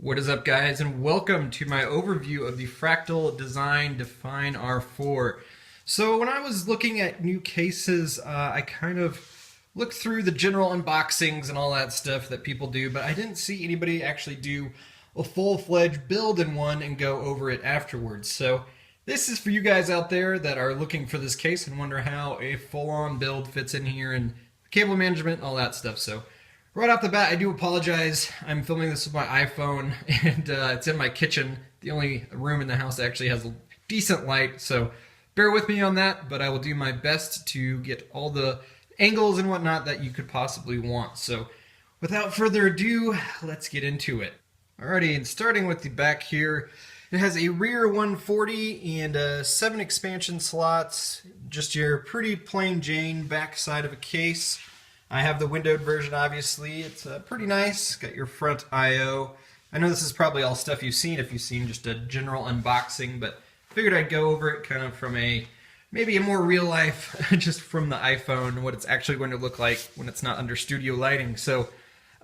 What is up, guys, and welcome to my overview of the Fractal Design Define R4. So when I was looking at new cases, I kind of looked through the general unboxings and all that stuff that people do, but I didn't see anybody actually do a full-fledged build in one and go over it afterwards. So this is for you guys out there that are looking for this case and wonder how a full-on build fits in here and cable management and all that stuff. So right off the bat, I do apologize. I'm filming this with my iPhone, and it's in my kitchen, the only room in the house that actually has a decent light, so bear with me on that, but I will do my best to get all the angles and whatnot that you could possibly want. So without further ado, let's get into it. Alrighty, and starting with the back here, it has a rear 140 and 7 expansion slots, just your pretty plain Jane back side of a case. I have the windowed version, obviously. It's pretty nice. Got your front I/O. I know this is probably all stuff you've seen if you've seen just a general unboxing, but figured I'd go over it kind of from maybe a more real life, just from the iPhone, what it's actually going to look like when it's not under studio lighting. So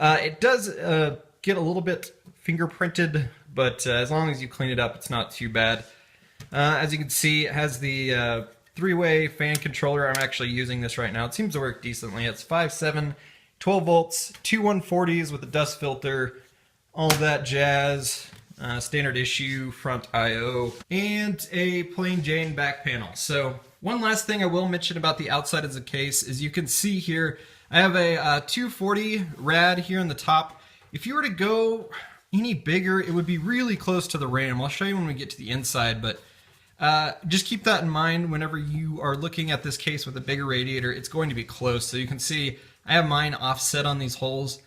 it does get a little bit fingerprinted, but as long as you clean it up, it's not too bad. As you can see, it has the three-way fan controller. I'm actually using this right now. It seems to work decently. It's 5.7, 12 volts, two 140s with a dust filter, all that jazz, standard issue, front I/O, and a plain Jane back panel. So one last thing I will mention about the outside of the case is you can see here, I have a 240 rad here in the top. If you were to go any bigger, it would be really close to the RAM. I'll show you when we get to the inside, but just keep that in mind whenever you are looking at this case with a bigger radiator. It's going to be close. So you can see I have mine offset on these holes.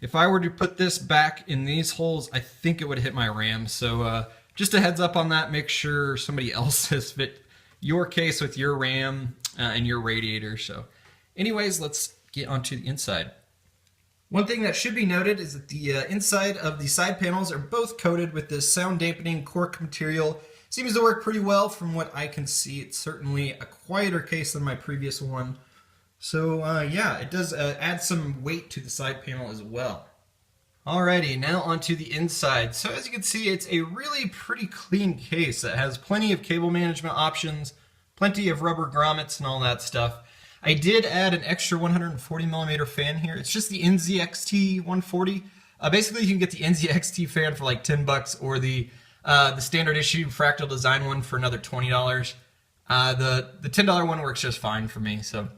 If I were to put this back in these holes, I think it would hit my RAM. So just a heads up on that. Make sure somebody else has fit your case with your RAM and your radiator. So anyways, let's get onto the inside. One thing that should be noted is that the inside of the side panels are both coated with this sound dampening cork material. Seems to work pretty well from what I can see. It's certainly a quieter case than my previous one. So yeah, it does add some weight to the side panel as well. Alrighty, now onto the inside. So as you can see, it's a really pretty clean case that has plenty of cable management options, plenty of rubber grommets and all that stuff. I did add an extra 140mm fan here. It's just the NZXT 140. Basically, you can get the NZXT fan for like 10 bucks, or the standard issue Fractal Design one for another $20. The $10 one works just fine for me. So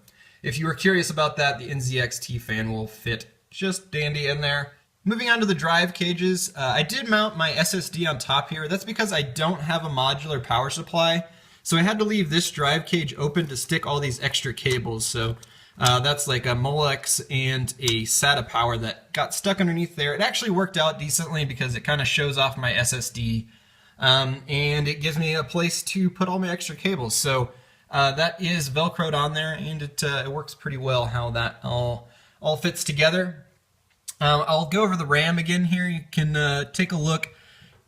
if you were curious about that, the NZXT fan will fit just dandy in there. Moving on to the drive cages, I did mount my SSD on top here. That's because I don't have a modular power supply. So I had to leave this drive cage open to stick all these extra cables. So that's like a Molex and a SATA power that got stuck underneath there. It actually worked out decently because it kind of shows off my SSD. And it gives me a place to put all my extra cables. So that is Velcroed on there, and it works pretty well how that all fits together. I'll go over the RAM again here. You can take a look.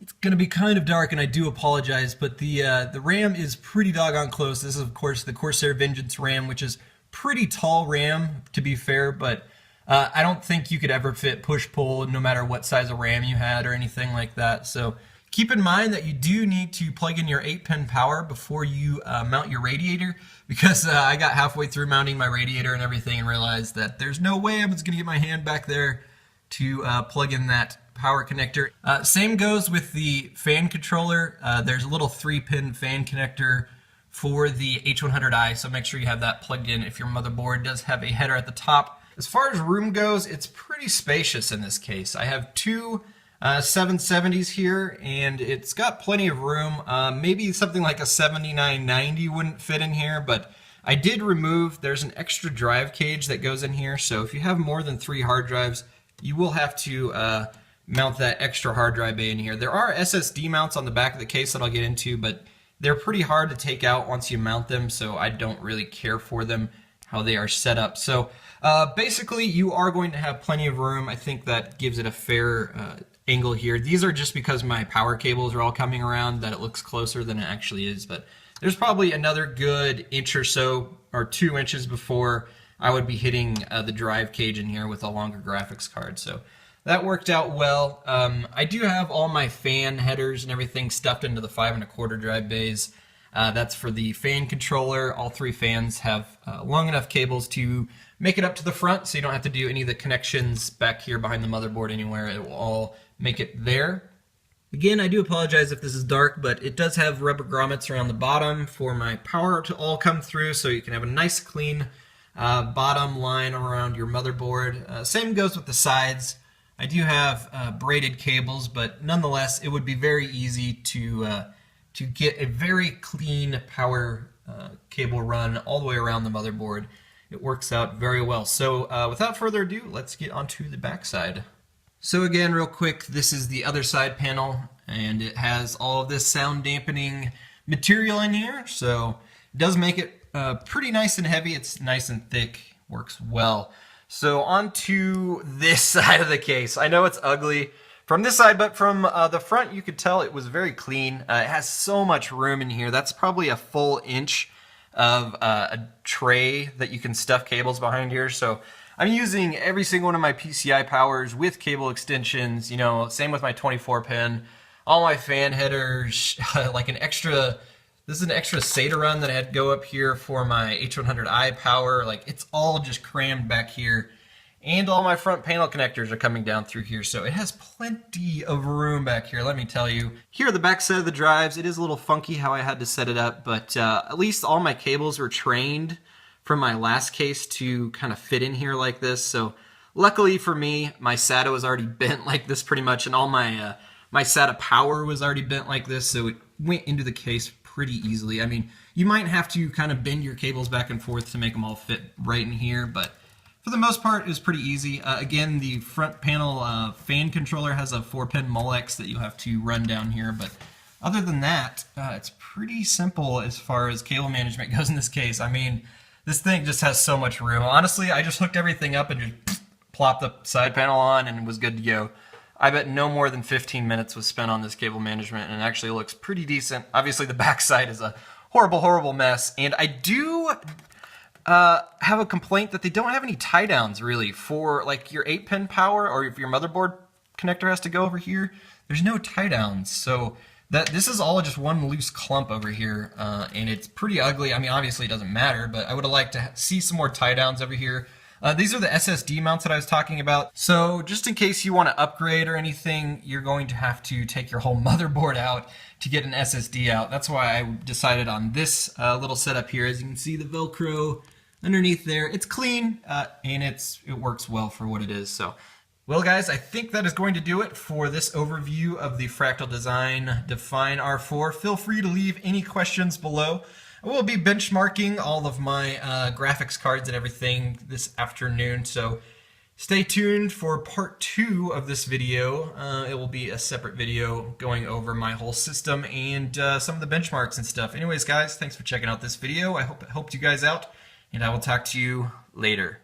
It's going to be kind of dark, and I do apologize, but the RAM is pretty doggone close. This is, of course, the Corsair Vengeance RAM, which is pretty tall RAM, to be fair, but I don't think you could ever fit push-pull no matter what size of RAM you had or anything like that. So keep in mind that you do need to plug in your 8-pin power before you mount your radiator, because I got halfway through mounting my radiator and everything and realized that there's no way I'm just going to get my hand back there to plug in that power connector. Same goes with the fan controller. There's a little 3-pin fan connector for the H100i, so make sure you have that plugged in if your motherboard does have a header at the top. As far as room goes, it's pretty spacious in this case. I have two 770s here, and it's got plenty of room. Maybe something like a 7990 wouldn't fit in here, but I did remove, there's an extra drive cage that goes in here, so if you have more than 3 hard drives, you will have to mount that extra hard drive bay in here. There are SSD mounts on the back of the case that I'll get into, but they're pretty hard to take out once you mount them, so I don't really care for them, how they are set up. So basically, you are going to have plenty of room. I think that gives it a fair angle here. These are just because my power cables are all coming around that it looks closer than it actually is, but there's probably another good inch or so, or 2 inches before I would be hitting the drive cage in here with a longer graphics card. So that worked out well. I do have all my fan headers and everything stuffed into the 5¼ drive bays. That's for the fan controller. All 3 fans have long enough cables to make it up to the front, so you don't have to do any of the connections back here behind the motherboard anywhere. It will all make it there. Again, I do apologize if this is dark, but it does have rubber grommets around the bottom for my power to all come through, so you can have a nice clean bottom line around your motherboard. Same goes with the sides. I do have braided cables, but nonetheless, it would be very easy to get a very clean power cable run all the way around the motherboard. It works out very well. So without further ado, let's get onto the back side. So again, real quick, this is the other side panel, and it has all of this sound dampening material in here, so it does make it pretty nice and heavy. It's nice and thick, works well. So onto this side of the case. I know it's ugly from this side, but from the front you could tell it was very clean. It has so much room in here. That's probably a full inch of a tray that you can stuff cables behind here. So I'm using every single one of my PCI powers with cable extensions, you know, same with my 24 pin, all my fan headers, like this is an extra SATA run that I had to go up here for my H100i power. Like, it's all just crammed back here. And all my front panel connectors are coming down through here, so it has plenty of room back here, let me tell you. Here are the back side of the drives. It is a little funky how I had to set it up, but at least all my cables were trained from my last case to kind of fit in here like this. So luckily for me, my SATA was already bent like this pretty much, and all my my SATA power was already bent like this, so it went into the case pretty easily. I mean, you might have to kind of bend your cables back and forth to make them all fit right in here, but for the most part, it was pretty easy. Again, the front panel fan controller has a 4-pin Molex that you'll have to run down here, but other than that, it's pretty simple as far as cable management goes in this case. I mean, this thing just has so much room. Honestly, I just hooked everything up and just plopped the side panel on and it was good to go. I bet no more than 15 minutes was spent on this cable management, and it actually looks pretty decent. Obviously, the backside is a horrible, horrible mess, and I do have a complaint that they don't have any tie downs really for like your 8-pin power, or if your motherboard connector has to go over here. There's no tie downs, so this is all just one loose clump over here, and it's pretty ugly. I mean, obviously it doesn't matter, but I would have liked to see some more tie downs over here. These are the SSD mounts that I was talking about. So just in case you want to upgrade or anything, you're going to have to take your whole motherboard out to get an SSD out. That's why I decided on this little setup here. As you can see, the Velcro underneath there, it's clean, and it works well for what it is. So, well guys, I think that is going to do it for this overview of the Fractal Design Define R4. Feel free to leave any questions below. I will be benchmarking all of my graphics cards and everything this afternoon, so stay tuned for part 2 of this video. It will be a separate video going over my whole system and some of the benchmarks and stuff. Anyways guys, thanks for checking out this video. I hope it helped you guys out, and I will talk to you later.